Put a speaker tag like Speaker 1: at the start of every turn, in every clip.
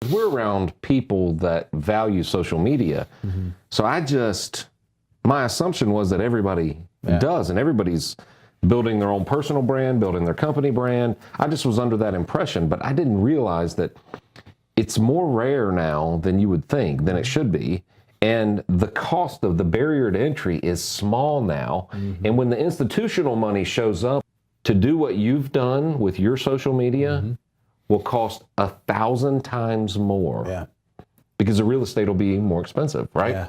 Speaker 1: We're around people that value social media. So my assumption was that everybody does, and everybody's building their own personal brand, building their company brand. I just was under that impression, but I didn't realize that it's more rare now than you would think, than it should be. And the cost of the barrier to entry is small now. And when the institutional money shows up to do what you've done with your social media, will cost 1,000 times more. Because the real estate will be more expensive, right?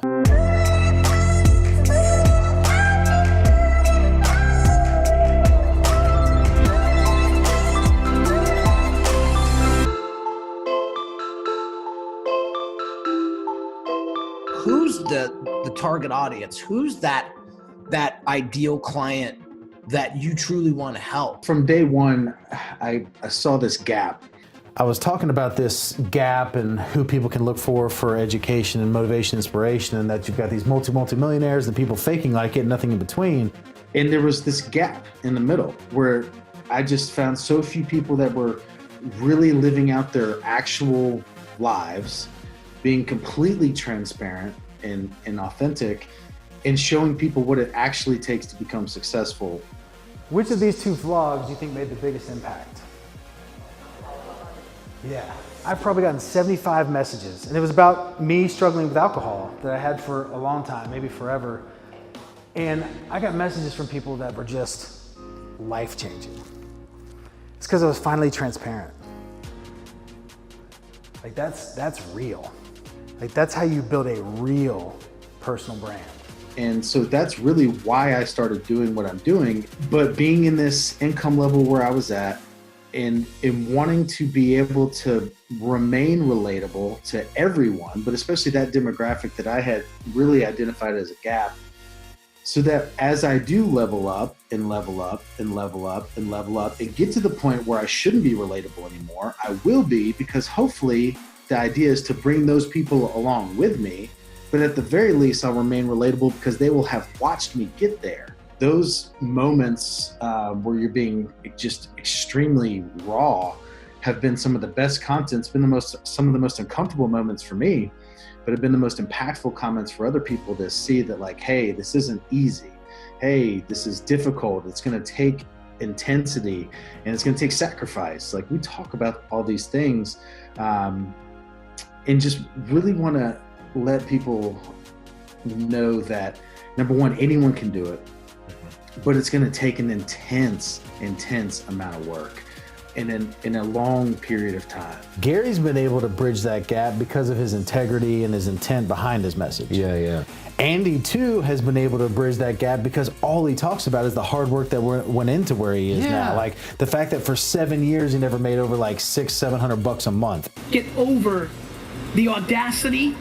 Speaker 2: Who's the target audience? Who's that ideal client that you truly want to help?
Speaker 3: From day one, I saw this gap. I was talking about this gap and who people can look for education and motivation, inspiration, and that you've got these multimillionaires and people faking like it, nothing in between. And there was this gap in the middle where I just found so few people that were really living out their actual lives, being completely transparent and authentic, and showing people what it actually takes to become successful.
Speaker 4: Which of these two vlogs do you think made the biggest impact? Yeah, I've probably gotten 75 messages, and it was about me struggling with alcohol that I had for a long time, maybe forever. And I got messages from people that were just life-changing. It's because I was finally transparent. Like that's real. Like that's how you build a real personal brand.
Speaker 3: And so that's really why I started doing what I'm doing. But being in this income level where I was at and wanting to be able to remain relatable to everyone, but especially that demographic that I had really identified as a gap, so that as I do level up and level up and level up and level up and get to the point where I shouldn't be relatable anymore, I will be, because hopefully the idea is to bring those people along with me. But at the very least, I'll remain relatable because they will have watched me get there. Those moments where you're being just extremely raw have been some of the best content. It's been some of the most uncomfortable moments for me, but have been the most impactful comments for other people to see that, like, hey, this isn't easy. Hey, this is difficult. It's gonna take intensity and it's gonna take sacrifice. Like, we talk about all these things and just really wanna let people know that, number one, anyone can do it, but it's going to take an intense amount of work in a long period of time. Gary's been able to bridge that gap because of his integrity and his intent behind his message.
Speaker 1: Yeah.
Speaker 3: Andy too has been able to bridge that gap because all he talks about is the hard work that went into where he is now. Like the fact that for 7 years he never made over like $600-700 a month.
Speaker 5: Get over the audacity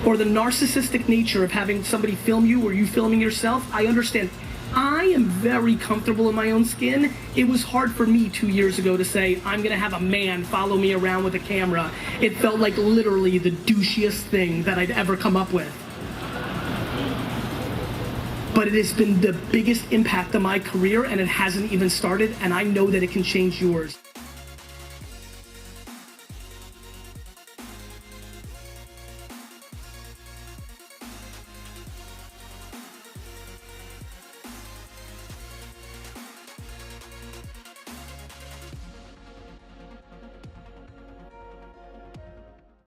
Speaker 5: or the narcissistic nature of having somebody film you or you filming yourself. I understand. I am very comfortable in my own skin. It was hard for me 2 years ago to say, I'm gonna have a man follow me around with a camera. It felt like literally the douchiest thing that I'd ever come up with. But it has been the biggest impact of my career, and it hasn't even started, and I know that it can change yours.